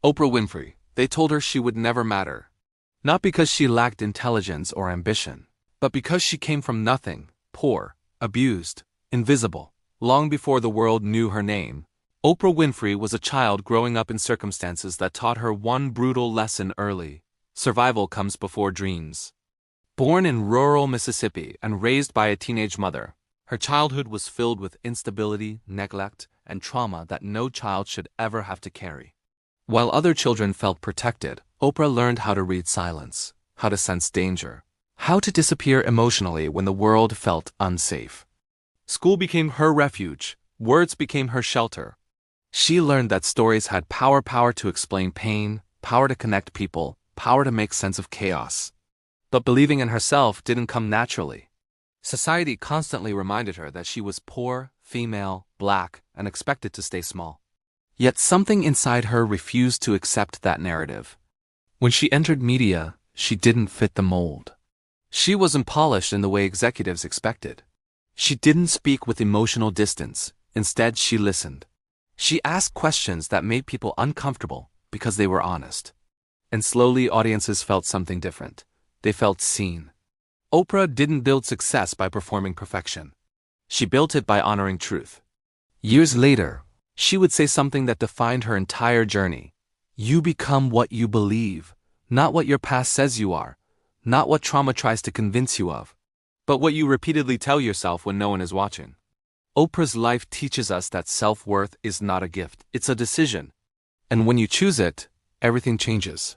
Oprah Winfrey. They told her she would never matter. Not because she lacked intelligence or ambition, but because she came from nothing, poor, abused, invisible. Long before the world knew her name, Oprah Winfrey was a child growing up in circumstances that taught her one brutal lesson early: survival comes before dreams. Born in rural Mississippi and raised by a teenage mother, her childhood was filled with instability, neglect, and trauma that no child should ever have to carry. While other children felt protected, Oprah learned how to read silence, how to sense danger, how to disappear emotionally when the world felt unsafe. School became her refuge, words became her shelter. She learned that stories had power to explain pain, power to connect people, power to make sense of chaos. But believing in herself didn't come naturally. Society constantly reminded her that she was poor, female, black, and expected to stay small. Yet something inside her refused to accept that narrative. When she entered media, she didn't fit the mold. She wasn't polished in the way executives expected. She didn't speak with emotional distance. Instead, she listened. She asked questions that made people uncomfortable because they were honest. And slowly, audiences felt something different. They felt seen. Oprah didn't build success by performing perfection. She built it by honoring truth. Years later, she would say something that defined her entire journey. You become what you believe, not what your past says you are, not what trauma tries to convince you of, but what you repeatedly tell yourself when no one is watching. Oprah's life teaches us that self-worth is not a gift, it's a decision. And when you choose it, everything changes.